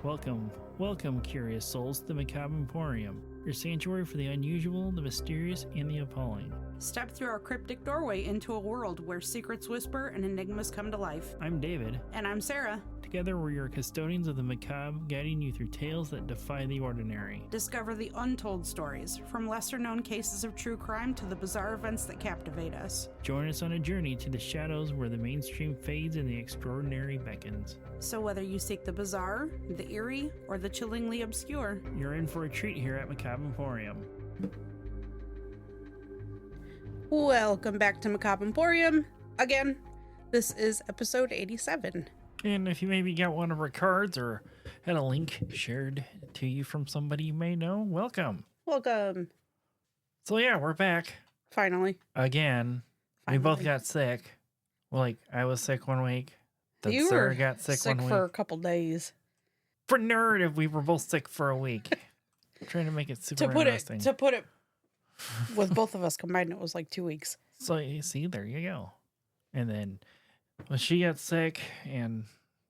Welcome, curious souls, to the Macabre Emporium, your sanctuary for the unusual, the mysterious, and the appalling. Step through our cryptic doorway into a world where secrets whisper and enigmas come to life. I'm David. And I'm Sarah. Together, we're your custodians of the macabre, guiding you through tales that defy the ordinary. Discover the untold stories, from lesser-known cases of true crime to the bizarre events that captivate us. Join us on a journey to the shadows where the mainstream fades and the extraordinary beckons. So whether you seek the bizarre, the eerie, or the chillingly obscure, you're in for a treat here at Macabre Emporium. Welcome back to Macabre Emporium. Again, this is episode 87. And if you maybe got one of our cards or had a link shared to you from somebody you may know, welcome. Welcome. So yeah, we're back. Finally. Again. We both got sick. Well, like, I was sick one week. Then you Sarah were got sick one week. for a couple days. For narrative, we were both sick for a week. I'm trying to make it super interesting. To put it, with both of us combined, it was like 2 weeks. So you see, there you go. And then when she got sick and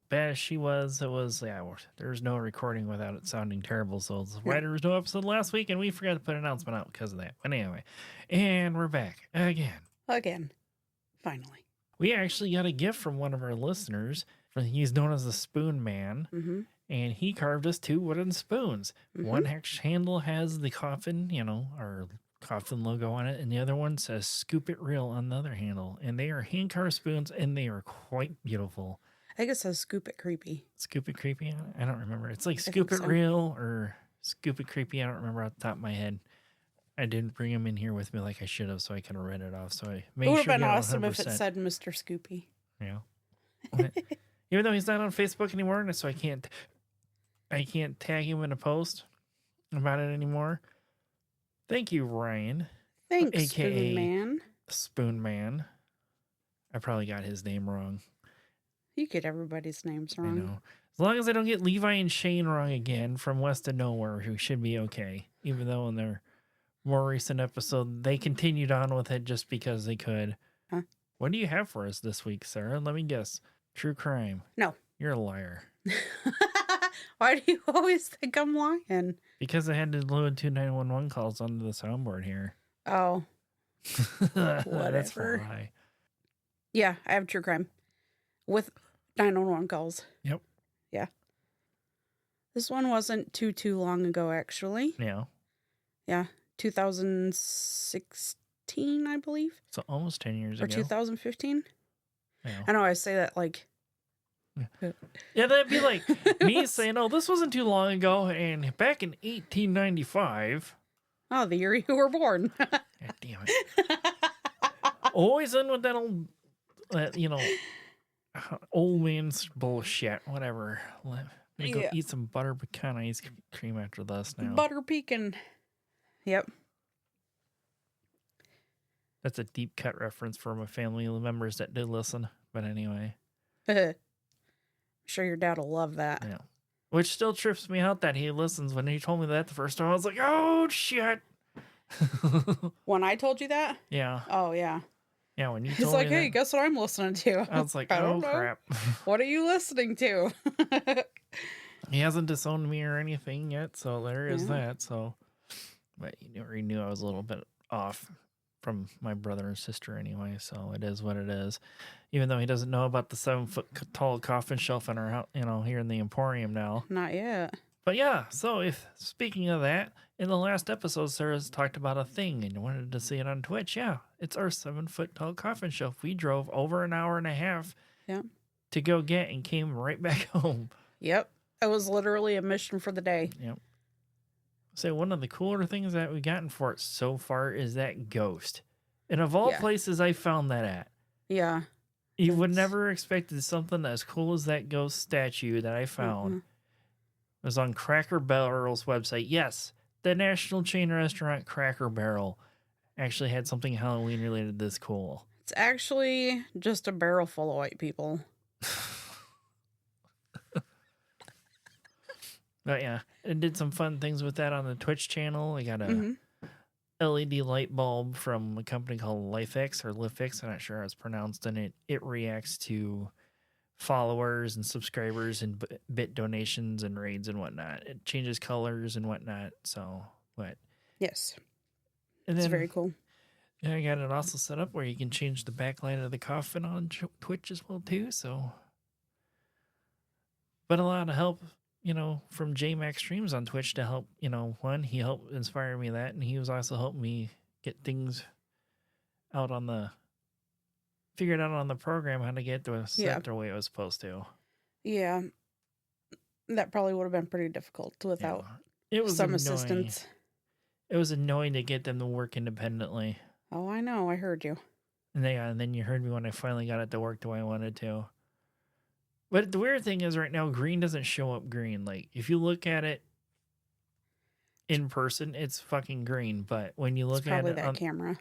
bad as she was, it was, there's no recording without it sounding terrible. So it's why there was no episode last week, and we forgot to put an announcement out because of that. But anyway, and we're back again. Finally. We actually got a gift from one of our listeners. He's known as the Spoon Man, and he carved us 2 wooden spoons. One handle has the coffin, our coffin logo on it, and the other one says "Scoop It Real" on the other handle. And they are hand-carved spoons, and they are quite beautiful. I think it says "Scoop It Creepy." Scoop It Creepy? I don't remember. It's like "Scoop It Real" or "Scoop It Creepy." I don't remember off the top of my head. I didn't bring him in here with me like I should have, so I could have read it off. So I made sure. It would have been awesome if it said Mr. Scoopy. Yeah. Even though he's not on Facebook anymore, so I can't tag him in a post about it anymore. Thank you, Ryan. Thanks, AKA Spoon Man. Spoon Man. I probably got his name wrong. You get everybody's names wrong. I know. As long as I don't get Levi and Shane wrong again from West of Nowhere, who should be okay. Even though in their more recent episode, they continued on with it just because they could. Huh? What do you have for us this week, Sarah? Let me guess. True crime. No. You're a liar. Why do you always think I'm lying? Because I had to load 2 911 calls onto the soundboard here. Oh. Whatever. That's for a lie. Yeah, I have true crime. With 911 calls. Yep. Yeah. This one wasn't too long ago, actually. Yeah. Yeah. 2016, I believe. So almost 10 years ago. Or 2015. Yeah. I know I say that like... Yeah, that'd be like me saying, oh, this wasn't too long ago, and back in 1895. Oh, the year you were born. God damn it. Always in with that old, old man's bullshit, whatever. Let me go eat some butter pecan ice cream after this now. Butter pecan. Yep. That's a deep cut reference for my family members that do listen. But anyway. I'm sure your dad will love that. Yeah. Which still trips me out that he listens. When he told me that the first time, I was like, oh, shit. When I told you that? Yeah. Oh, yeah. Yeah, when you told He's like, me hey, that, guess what I'm listening to? I was like, I oh, don't know. crap. What are you listening to? He hasn't disowned me or anything yet, so there is that. So, but he already knew I was a little bit off from my brother and sister anyway, so it is what it is. Even though he doesn't know about the 7-foot tall coffin shelf in our house, here in the Emporium now. Not yet. But yeah, so speaking of that, in the last episode, Sarah's talked about a thing and wanted to see it on Twitch. Yeah, it's our 7-foot tall coffin shelf. We drove over an hour and a half to go get and came right back home. Yep. It was literally a mission for the day. Yep. So one of the cooler things that we've gotten for it so far is that ghost. And of all places I found that at. Yeah. You would never expected something as cool as that ghost statue that I found. It was on Cracker Barrel's website. Yes, the national chain restaurant Cracker Barrel actually had something Halloween related this cool. It's actually just a barrel full of white people. But yeah, it did some fun things with that on the Twitch channel. I got a LED light bulb from a company called LifeX or LifX. I'm not sure how it's pronounced. And it reacts to followers and subscribers and bit donations and raids and whatnot. It changes colors and whatnot. So, what? Yes. And It's then very cool. I got it also set up where you can change the backlight of the coffin on Twitch as well too. So, but a lot of help, from JMax Streams on Twitch to help. One, he helped inspire me that, and he was also helping me get things out on the figured out on the program how to get the set the way it was supposed to. Yeah, that probably would have been pretty difficult without it was some annoying. assistance. It was annoying to get them to work independently. Oh, I know. I heard you. And then you heard me when I finally got it to work the way I wanted to. But the weird thing is right now, green doesn't show up green. Like, if you look at it in person, it's fucking green. But when you look at it on camera,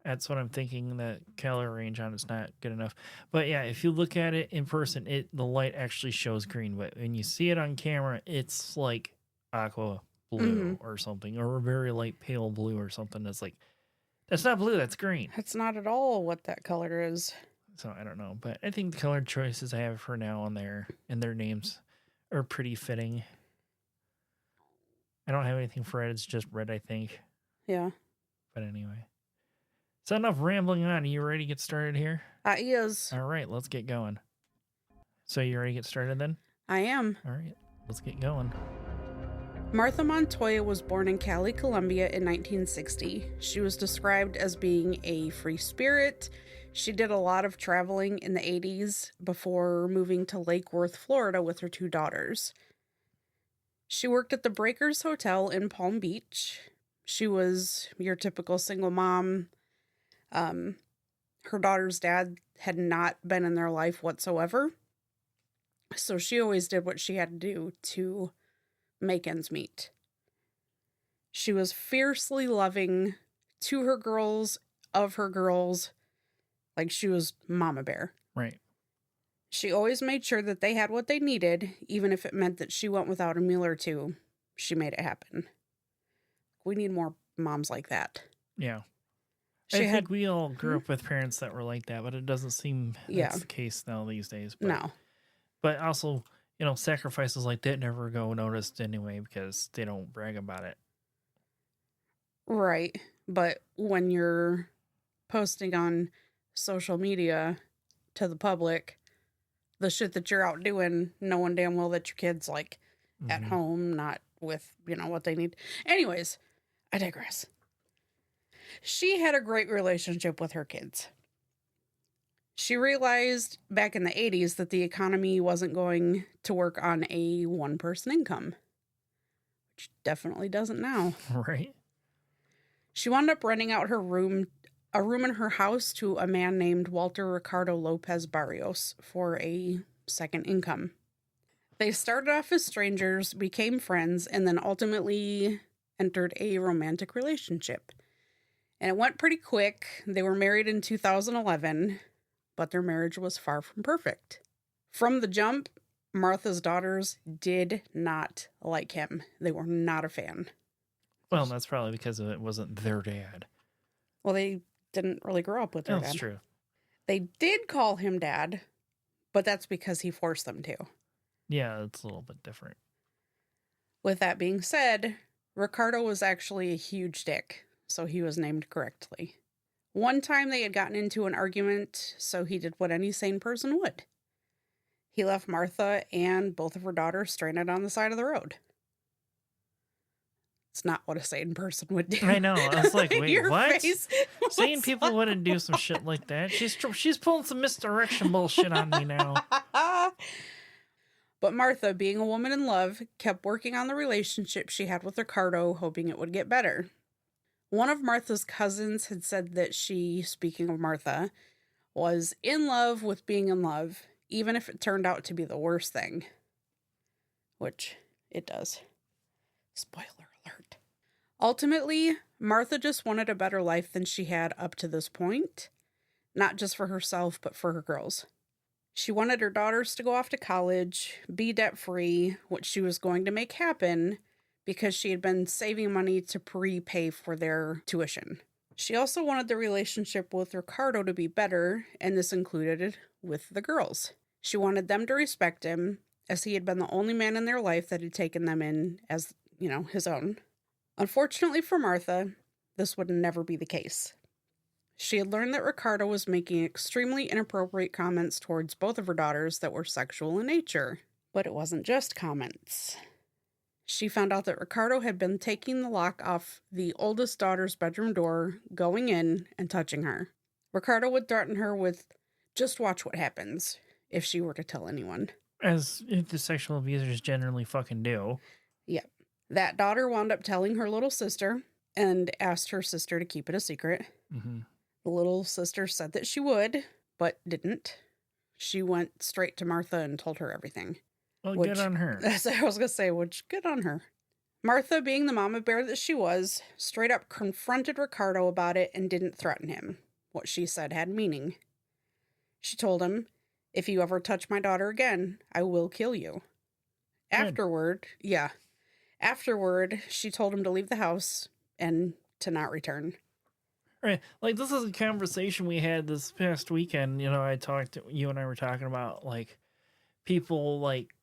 that's what I'm thinking. The color range on it's not good enough. But yeah, if you look at it in person, the light actually shows green. But when you see it on camera, it's like aqua blue or something, or a very light pale blue or something. That's not blue, that's green. That's not at all what that color is. So I don't know, but I think the color choices I have for now on there and their names are pretty fitting. I don't have anything for red, it's just red, I think. Yeah. But anyway. So enough rambling on. Are you ready to get started here? Yes. All right, let's get going. So you ready to get started then? I am. All right, let's get going. Martha Montoya was born in Cali, Colombia in 1960. She was described as being a free spirit. She did a lot of traveling in the 80s before moving to Lake Worth, Florida with her 2 daughters. She worked at the Breakers Hotel in Palm Beach. She was your typical single mom. Her daughter's dad had not been in their life whatsoever. So she always did what she had to do to make ends meet. She was fiercely loving to her girls, of her girls, like she was mama bear. Right. She always made sure that they had what they needed, even if it meant that she went without a meal or two. She made it happen. We need more moms like that. Yeah. I think we all grew up with parents that were like that, but it doesn't seem that's the case now these days. But, no. But also, sacrifices like that never go noticed anyway because they don't brag about it. Right. But when you're posting on social media to the public the shit that you're out doing, knowing damn well that your kid's at home, not with, what they need. Anyways, I digress. She had a great relationship with her kids. She realized back in the 80s that the economy wasn't going to work on a one-person income, which definitely doesn't now. Right. She wound up renting out a room in her house to a man named Walter Ricardo Lopez Barrios for a second income. They started off as strangers, became friends, and then ultimately entered a romantic relationship. And it went pretty quick. They were married in 2011, but their marriage was far from perfect. From the jump, Martha's daughters did not like him. They were not a fan. Well, that's probably because it wasn't their dad. Well, they didn't really grow up with their dad. That's true. They did call him dad, but that's because he forced them to. Yeah, it's a little bit different. With that being said, Ricardo was actually a huge dick, so he was named correctly. One time they had gotten into an argument, so he did what any sane person would. He left Martha and both of her daughters stranded on the side of the road. It's not what a sane person would do. I know. I was like, wait, what? Sane people like... wouldn't do some shit like that. She's pulling some misdirection bullshit on me now. But Martha, being a woman in love, kept working on the relationship she had with Ricardo, hoping it would get better. One of Martha's cousins had said that she, speaking of Martha, was in love with being in love, even if it turned out to be the worst thing. Which it does. Spoiler alert. Ultimately, Martha just wanted a better life than she had up to this point. Not just for herself, but for her girls. She wanted her daughters to go off to college, be debt-free, which she was going to make happen because she had been saving money to prepay for their tuition. She also wanted the relationship with Ricardo to be better, and this included with the girls. She wanted them to respect him, as he had been the only man in their life that had taken them in as, his own. Unfortunately for Martha, this would never be the case. She had learned that Ricardo was making extremely inappropriate comments towards both of her daughters that were sexual in nature. But it wasn't just comments. She found out that Ricardo had been taking the lock off the oldest daughter's bedroom door, going in and touching her. Ricardo would threaten her with, "Just watch what happens," if she were to tell anyone. As the sexual abusers generally fucking do. Yep. That daughter wound up telling her little sister and asked her sister to keep it a secret. Mm-hmm. The little sister said that she would, but didn't. She went straight to Martha and told her everything. Well, good on her. That's what I was going to say, which, good on her. Martha, being the mama bear that she was, straight up confronted Ricardo about it and didn't threaten him. What she said had meaning. She told him, "If you ever touch my daughter again, I will kill you." Good. Afterward, she told him to leave the house and to not return. Right. Like, this is a conversation we had this past weekend. You and I were talking about, like, people, like,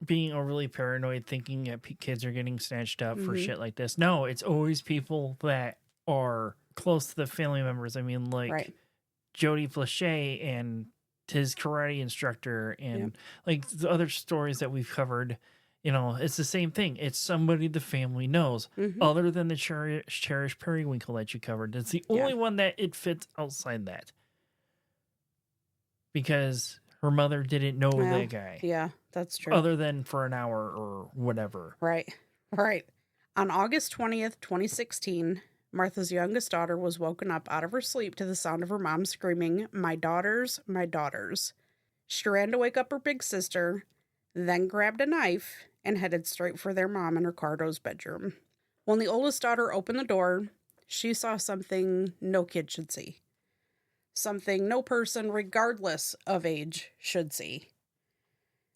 being overly paranoid, thinking that kids are getting snatched up for shit like this. No, it's always people that are close to the family members. I mean, like, Jody Plachey and his karate instructor and, like, the other stories that we've covered. It's the same thing. It's somebody the family knows, other than the Cherish Periwinkle that you covered. It's the only one that it fits outside that. Because her mother didn't know that guy. Yeah, that's true. Other than for an hour or whatever. Right. On August 20th, 2016, Martha's youngest daughter was woken up out of her sleep to the sound of her mom screaming, "My daughters, my daughters." She ran to wake up her big sister, then grabbed a knife and headed straight for their mom in Ricardo's bedroom. When the oldest daughter opened the door, she saw something no kid should see. Something no person, regardless of age, should see.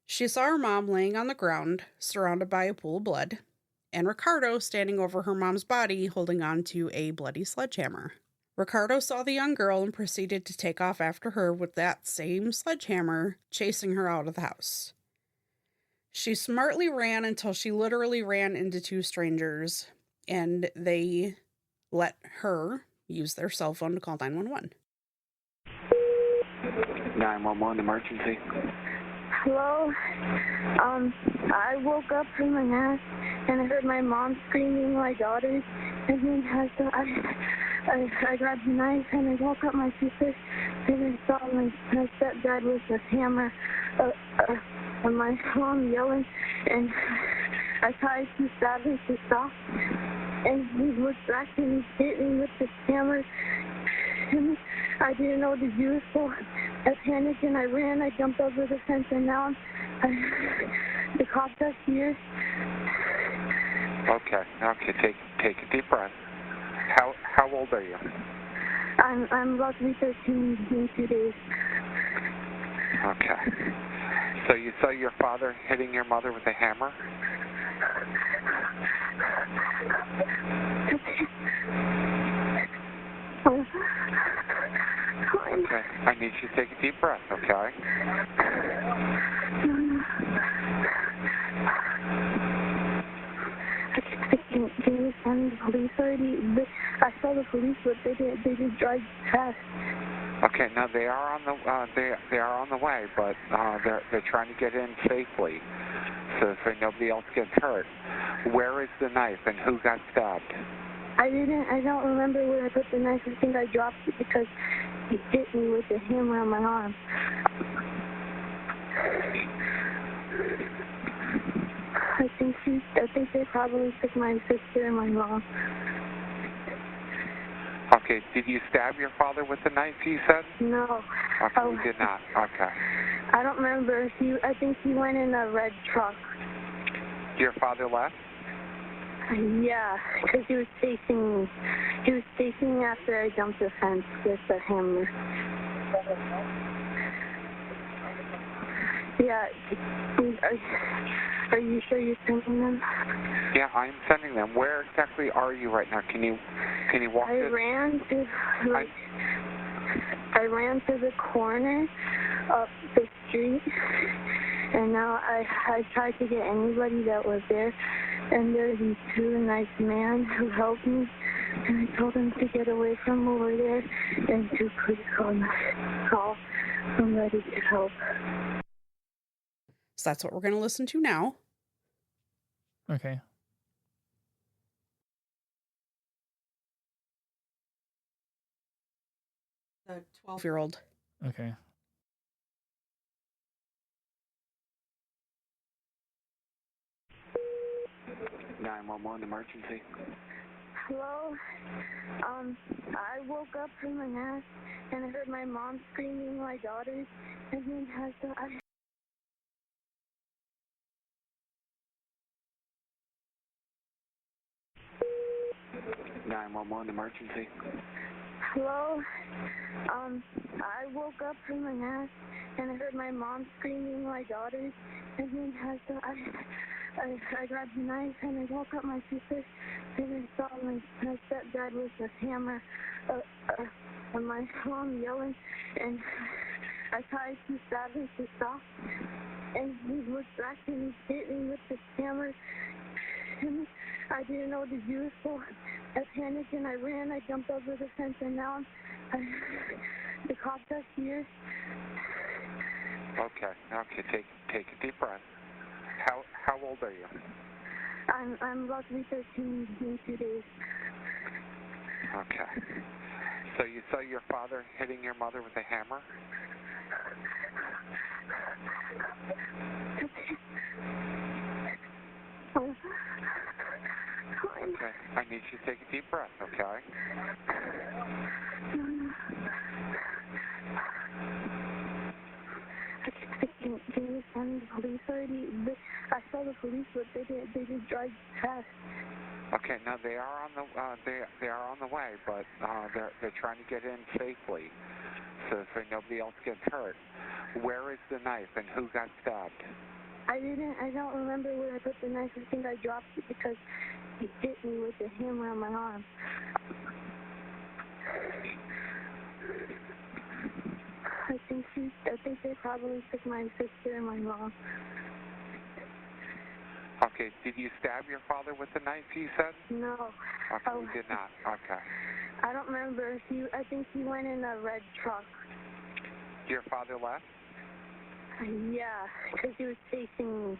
She saw her mom laying on the ground, surrounded by a pool of blood, and Ricardo standing over her mom's body, holding on to a bloody sledgehammer. Ricardo saw the young girl and proceeded to take off after her with that same sledgehammer, chasing her out of the house. She smartly ran until she literally ran into two strangers, and they let her use their cell phone to call 911. 911 emergency. Hello. I woke up from my nap and I heard my mom screaming my daughters, and then I grabbed a knife and I woke up my sister, and I saw my stepdad with a hammer, and my mom yelling, and I tried to stab him to stop, and he looked back and he hit me with the hammer, and I didn't know what to do, so I panicked and I ran. I jumped over the fence, and now the cops are here. Okay, take a deep breath. How old are you? I'm about to be 13 in 2 days. Okay. So you saw your father hitting your mother with a hammer? Okay, I need you to take a deep breath, okay? Can you send the police already? I saw the police, but they did drive past. Okay, now they are on the way, but they're trying to get in safely, so nobody else gets hurt. Where is the knife, and who got stabbed? I don't remember where I put the knife. I think I dropped it because he hit me with the hammer on my arm. I think they probably took my sister and my mom. Okay, did you stab your father with the knife, you said? No. Okay, you did not. Okay. I don't remember. I think he went in a red truck. Your father left? Yeah, because he was chasing me. He was chasing me after I jumped the fence with the hammer. Yeah, are you sure you're sending them? Yeah, I'm sending them. Where exactly are you right now? Can you walk? I ran to the corner up the street. And now I tried to get anybody that was there, and there's these two nice men who helped me, and I told them to get away from over there and to please call somebody to help. So that's what we're going to listen to now. Okay. The 12-year-old. Okay. Emergency. Hello? I woke up from a nap, and I heard my mom screaming my daughter, and then I 911 emergency. Hello? I woke up from a nap, and I heard my mom screaming my daughter, and then I grabbed a knife, and I woke up my sister, and I saw my stepdad with a hammer, and my mom yelling, and I tried to stab him to stop, and he looked back and he hit me with the hammer, and I didn't know what to do, so I panicked and I ran. I jumped over the fence, and now the cops are here. Okay. Take a deep breath. How old are you? I'm about to be 13 in 2 days. Okay. So you saw your father hitting your mother with a hammer? Okay. I need you to take a deep breath, okay? Can you send the police already? I saw the police, but they just drive past. Okay. Now they are on the way, but they're trying to get in safely, so nobody else gets hurt. Where is the knife, and who got stabbed? I don't remember where I put the knife. I think I dropped it because he hit me with the hammer on my arm. I think they probably took my sister and my mom. Okay. Did you stab your father with the knife, you said? No. Okay, you did not. Okay. I don't remember. I think he went in a red truck. Your father left? Yeah, because he was chasing me.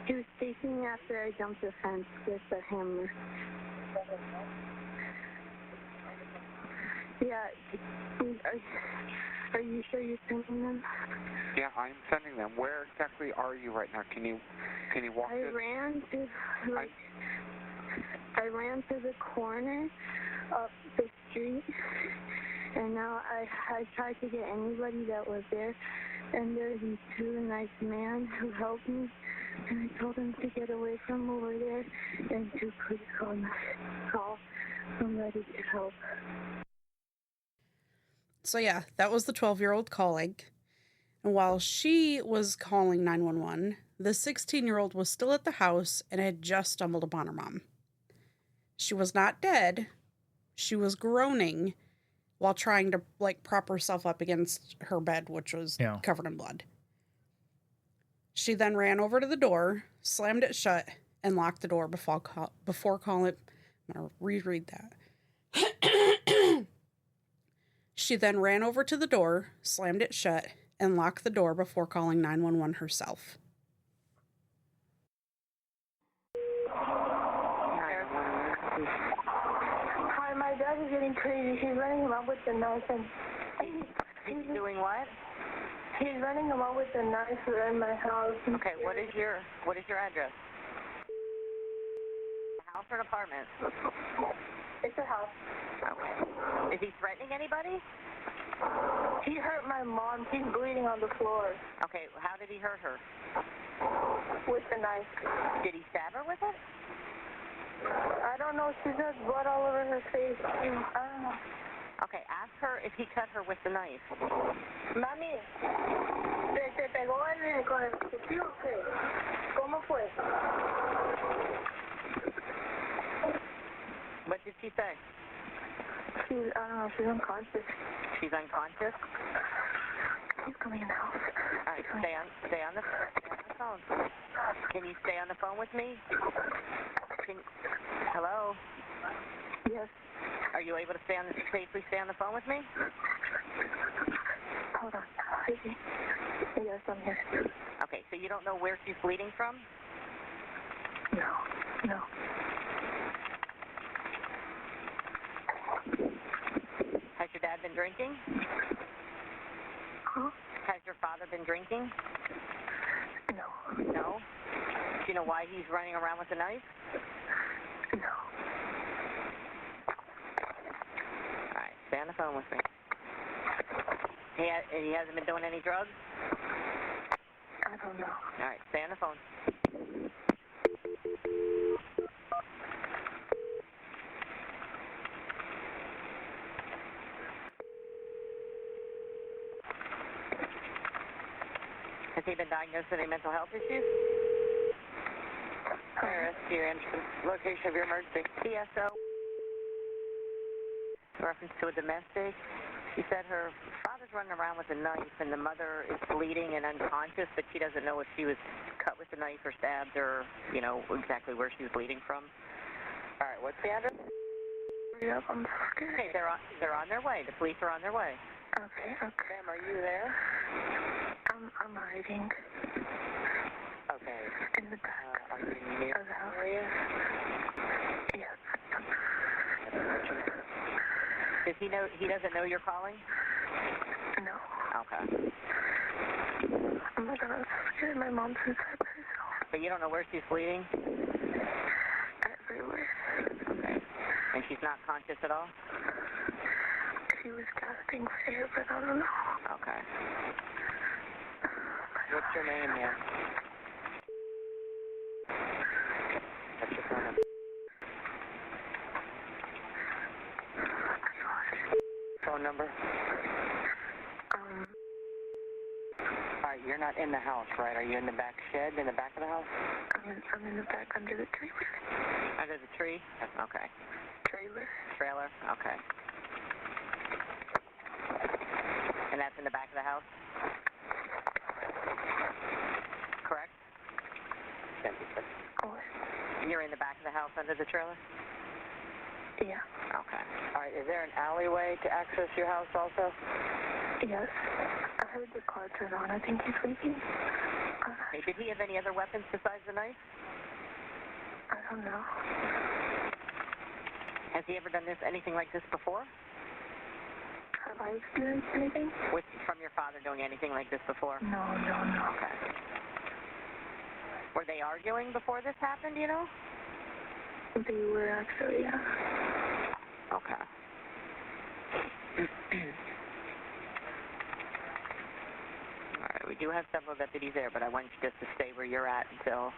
He was chasing me after I jumped the fence with the hammer. Yeah. Are you sure you're sending them? Yeah, I'm sending them. Where exactly are you right now? Can you walk? I ran to the corner up the street, and now I tried to get anybody that was there, and there's these two nice men who helped me, and I told them to get away from over there and to please call somebody to help. So yeah, that was the 12-year-old calling. And while she was calling 911, the 16-year-old was still at the house and had just stumbled upon her mom. She was not dead. She was groaning while trying to prop herself up against her bed, which was covered in blood. She then ran over to the door, slammed it shut, and locked the door before calling. I'm going to reread that. She then ran over to the door, slammed it shut, and locked the door before calling 911 herself. Hi, my dad is getting crazy. He's running him out with the knife, and He's doing what? he's running him out with the knife in my house. Okay, what is your address? A house or an apartment? It's a house. Okay. Is he threatening anybody? He hurt my mom. She's bleeding on the floor Okay, how did he hurt her? with the knife. Did he stab her with it? I don't know. She has blood all over her face. I don't know. Okay, ask her if he cut her with the knife. Mami, ¿te pegó con el cuchillo o qué? ¿Cómo fue? What did she say? I don't know. She's unconscious. She's unconscious? He's coming in the house. All right, stay on the phone. Can you stay on the phone with me? Hello? Yes. Are you able to safely stay on the phone with me? Hold on. Yes, I'm here. Okay, so you don't know where she's bleeding from? No. Has your dad been drinking? Huh? Has your father been drinking? No. No? Do you know why he's running around with a knife? No. All right, stay on the phone with me. He hasn't been doing any drugs? I don't know. All right, stay on the phone. Has he been diagnosed with any mental health issues? Rescue location of your emergency. CSO. Reference to a domestic. She said her father's running around with a knife and the mother is bleeding and unconscious, but she doesn't know if she was cut with the knife or stabbed or, exactly where she was bleeding from. All right, what's the address? Yep, I'm scared. Okay, they're on their way. The police are on their way. Okay. Ma'am, are you there? I'm hiding. Okay. In the back. Are you near of the house. area? Yes. Does he know? He doesn't know you're calling? No. Okay. Oh my God, I'm so scared. My mom's inside by herself. But you don't know where she's bleeding? Everywhere. Okay. And she's not conscious at all? She was gasping for air, but I don't know. Okay. What's your name, ma'am? What's your phone number? Phone number? Alright, you're not in the house, right? Are you in the back shed, in the back of the house? I'm in the back under the trailer. Under the tree? Okay. Trailer? Okay. And that's in the back of the house? Correct? What? You're in the back of the house under the trailer? Yeah. Okay. Alright, is there an alleyway to access your house also? Yes. I heard the car turn on. I think he's leaving. Hey, did he have any other weapons besides the knife? I don't know. Has he ever done anything like this before? Have I experienced anything? From your father doing anything like this before? No. Okay. Were they arguing before this happened, do you know? They were actually, yeah. Okay. Alright, we do have several deputies there, but I want you just to stay where you're at until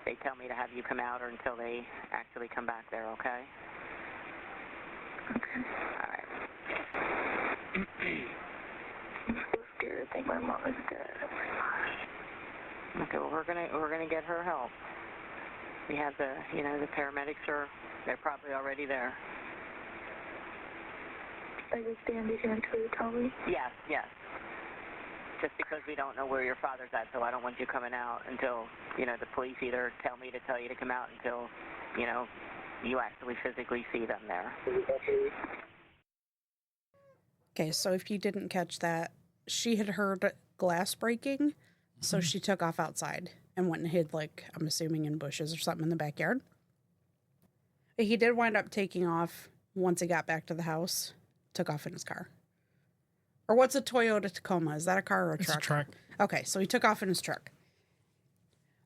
they tell me to have you come out or until they actually come back there, okay? Okay. Alright. I'm so scared. I think my mom is dead. Oh my gosh. Okay, well we're gonna get her help. We have the paramedics they're probably already there. I just stand here until you tell me? Yes. Just because we don't know where your father's at, so I don't want you coming out until, the police either tell me to tell you to come out until, you actually physically see them there. Okay, so if you didn't catch that, she had heard glass breaking, so she took off outside and went and hid, I'm assuming in bushes or something in the backyard. He did wind up taking off once he got back to the house, took off in his car. Or what's a Toyota Tacoma? Is that a car or a truck? It's a truck. Okay, so he took off in his truck.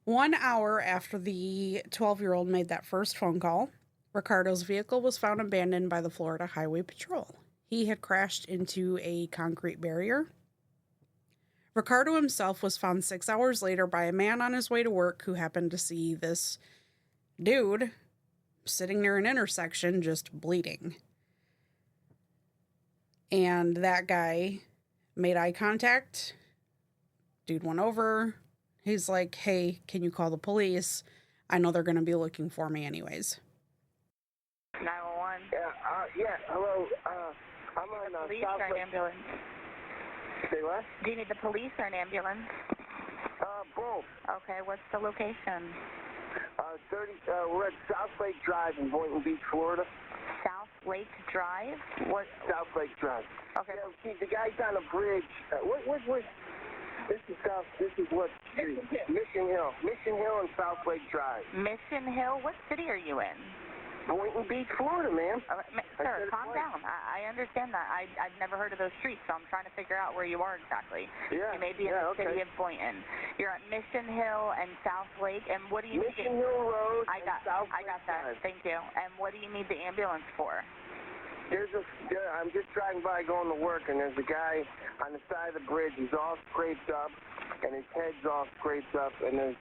1 hour after the 12-year-old made that first phone call, Ricardo's vehicle was found abandoned by the Florida Highway Patrol. He had crashed into a concrete barrier. Ricardo himself was found 6 hours later by a man on his way to work who happened to see this dude sitting near an intersection just bleeding. And that guy made eye contact. Dude went over. He's like, hey, can you call the police? I know they're going to be looking for me anyways. 911? Yeah, hello, I'm on Police Southwest. ambulance. Say what? Do you need the police or an ambulance? Both. Okay, what's the location? 30. We're at South Lake Drive in Boynton Beach, Florida. South Lake Drive? What? South Lake Drive. Okay. Yeah, see, the guy's on a bridge. What? This is South. This is what street? Mission Hill. Mission Hill and South Lake Drive. Mission Hill? What city are you in? Boynton Beach, Florida, ma'am. Sir, calm down. I understand that. I've never heard of those streets, so I'm trying to figure out where you are exactly. Yeah. You may be in the city of Boynton. You're at Mission Hill and South Lake, and what do you need? Mission Hill Road I got that. Thank you. And what do you need the ambulance for? I'm just driving by going to work, and there's a guy on the side of the bridge. He's all scraped up, and his head's all scraped up, and there's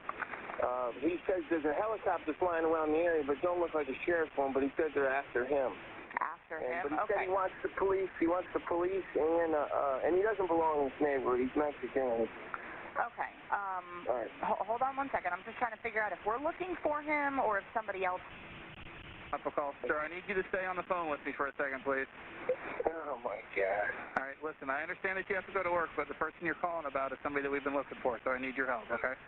he says there's a helicopter flying around the area, but don't look like a sheriff's one, but he said they're after him. After him? But he said he wants the police. He wants the police, and he doesn't belong in this neighborhood. He's Mexican. Okay. All right. Hold on one second. I'm just trying to figure out if we're looking for him or if somebody else. Call. Sir, I need you to stay on the phone with me for a second, please. Oh, my God. All right, listen, I understand that you have to go to work, but the person you're calling about is somebody that we've been looking for, so I need your help, okay?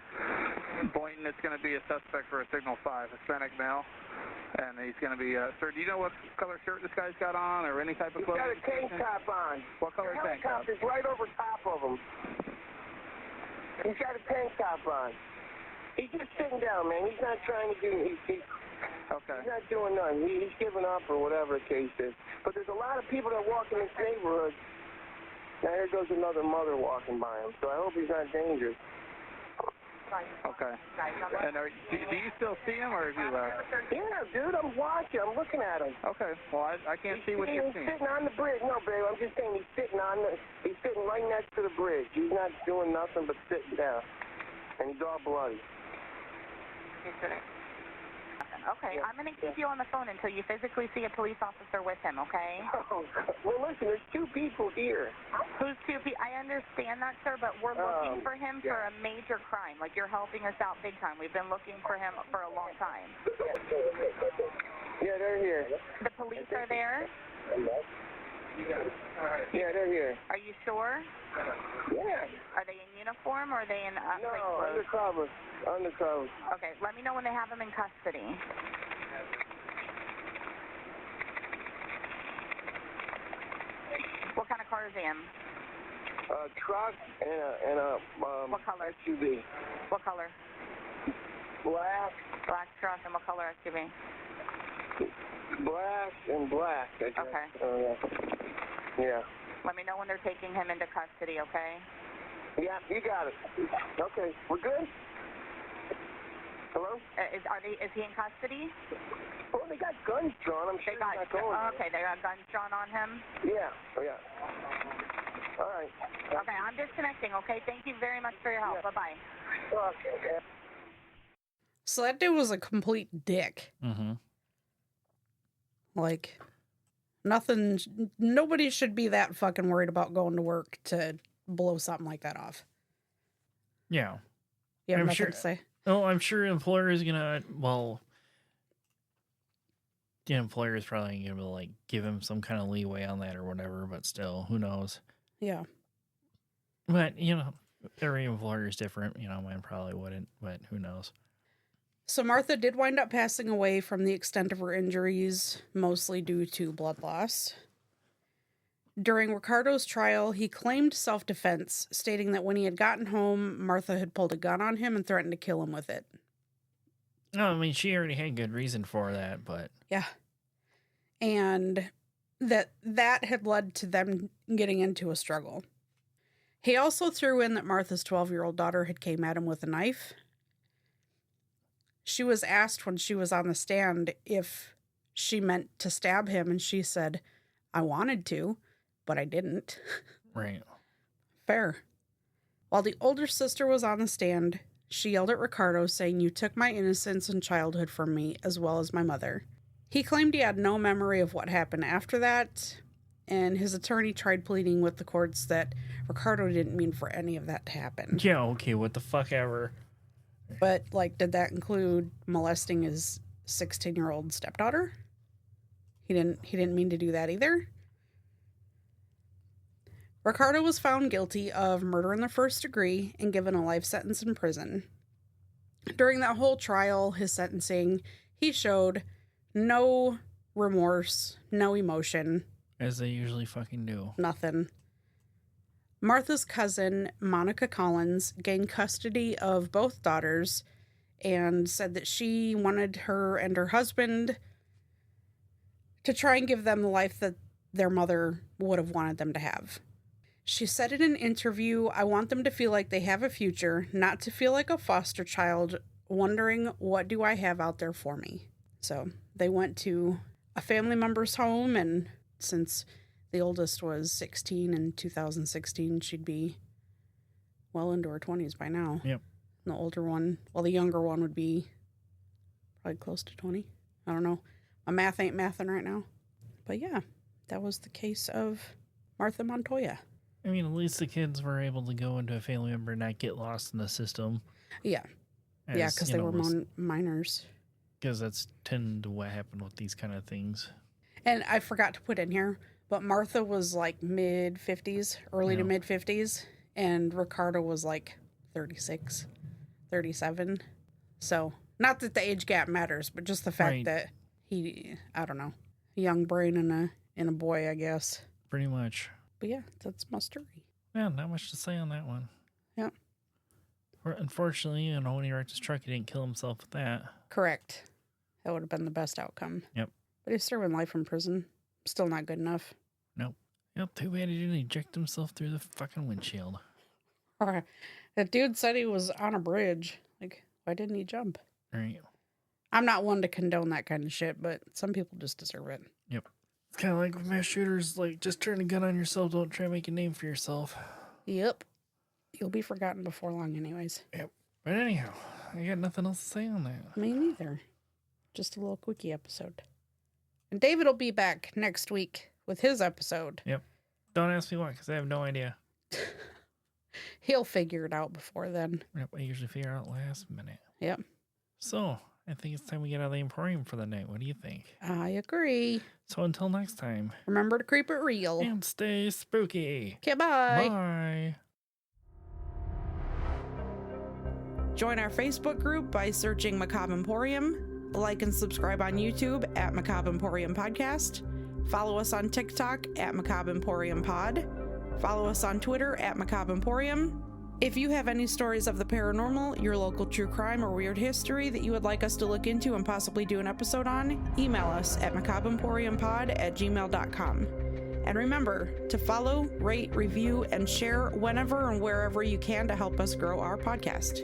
Boynton is going to be a suspect for a Signal 5, Hispanic male, and he's going to be, sir, do you know what color shirt this guy's got on or any type of He's clothing? got a tank top on. What color tank top? The helicopter's right over top of him. He's got a tank top on. He's just sitting down, man. He's not trying to do... Okay. He's not doing nothing. He's giving up or whatever the case is. But there's a lot of people that walk in this neighborhood. Now here goes another mother walking by him, so I hope he's not dangerous. Okay. And do you still see him, or have you left? Yeah, dude, I'm watching. I'm looking at him. Okay. Well, I can't see what you're seeing. He's sitting on the bridge. No, babe, I'm just saying he's sitting right next to the bridge. He's not doing nothing but sitting down. And he's all bloody. Okay, I'm going to keep you on the phone until you physically see a police officer with him, okay? Oh, well, listen, there's two people here. Who's two people? I understand that, sir, but we're looking for him for a major crime. Like, you're helping us out big time. We've been looking for him for a long time. Yeah, they're here. The police are there? Yeah, they're here. Are you sure? Yeah. Are they in uniform or are they in No, plainclothes? undercover. Okay, let me know when they have him in custody. What kind of car is he in? Truck and a what color? SUV. What color? Black. Black truck, and what color SUV? Black and black, I guess. Okay. Yeah. Let me know when they're taking him into custody, okay? Yeah, you got it. Okay, we're good? Hello? Is he in custody? Oh, they got guns drawn. I'm sure he's not going. Okay, they got guns drawn on him? Yeah, yeah. All right. Okay, I'm disconnecting, okay? Thank you very much for your help. Yeah. Bye-bye. Okay. So that dude was a complete dick. Mm-hmm. Like, nobody should be that fucking worried about going to work to blow something like that off. Yeah. You have I'm nothing sure, to say? Oh, I'm sure the employer is gonna, the employer is probably gonna like give him some kind of leeway on that or whatever, but still, who knows? Yeah. But, every employer is different. Mine probably wouldn't, but who knows? So Martha did wind up passing away from the extent of her injuries, mostly due to blood loss. During Ricardo's trial, he claimed self-defense, stating that when he had gotten home, Martha had pulled a gun on him and threatened to kill him with it. No, I mean, she already had good reason for that, but... Yeah. And that had led to them getting into a struggle. He also threw in that Martha's 12-year-old daughter had came at him with a knife. She was asked when she was on the stand if she meant to stab him, and she said, I wanted to, but I didn't. Right. Fair. While the older sister was on the stand, she yelled at Ricardo, saying, you took my innocence and childhood from me, as well as my mother. He claimed he had no memory of what happened after that, and his attorney tried pleading with the courts that Ricardo didn't mean for any of that to happen. Yeah, okay, what the fuck ever. But, did that include molesting his 16-year-old stepdaughter? He didn't mean to do that either? Ricardo was found guilty of murder in the first degree and given a life sentence in prison. During that whole trial, his sentencing, he showed no remorse, no emotion. As they usually fucking do. Nothing. Martha's cousin, Monica Collins, gained custody of both daughters and said that she wanted her and her husband to try and give them the life that their mother would have wanted them to have. She said in an interview, "I want them to feel like they have a future, not to feel like a foster child, wondering what do I have out there for me." So they went to a family member's home, and since the oldest was 16 in 2016, she'd be well into her 20s by now. Yep. And the older one, well, the younger one would be probably close to 20. I don't know. My math ain't mathing right now. But yeah, that was the case of Martha Montoya. I mean, at least the kids were able to go into a family member and not get lost in the system. Yeah. Yeah, because they were minors. Because that's tend to what happened with these kind of things. And I forgot to put in here, but Martha was like mid-50s, early to mid-50s, and Ricardo was like 36, 37. So, not that the age gap matters, but just the fact that he, I don't know, a young brain in a boy, I guess. Pretty much. But yeah, that's my story. Yeah, not much to say on that one. Yeah. Unfortunately, when he wrecked his truck, he didn't kill himself with that. Correct. That would have been the best outcome. Yep. But he's serving life in prison. Still not good enough. Nope. Yep, too bad he didn't eject himself through the fucking windshield. That dude said he was on a bridge. Like, why didn't he jump? Right. I'm not one to condone that kind of shit, but some people just deserve it. Yep. It's kind of like with mass shooters, like, just turn a gun on yourself, don't try to make a name for yourself. Yep. You'll be forgotten before long anyways. Yep. But anyhow, I got nothing else to say on that. Me neither. Just a little quickie episode. And David will be back next week with his episode. Yep. Don't ask me why, because I have no idea. He'll figure it out before then. Yep, I usually figure out last minute. Yep. So, I think it's time we get out of the Emporium for the night. What do you think? I agree. So until next time. Remember to creep it real. And stay spooky. Okay, bye. Bye. Join our Facebook group by searching Macabre Emporium. Like and subscribe on YouTube at Macabre Emporium Podcast. Follow us on TikTok at Macabre Emporium Pod. Follow us on Twitter at Macabre Emporium. If you have any stories of the paranormal, your local true crime, or weird history that you would like us to look into and possibly do an episode on, email us at macabreemporiumpod@gmail.com. And remember to follow, rate, review, and share whenever and wherever you can to help us grow our podcast.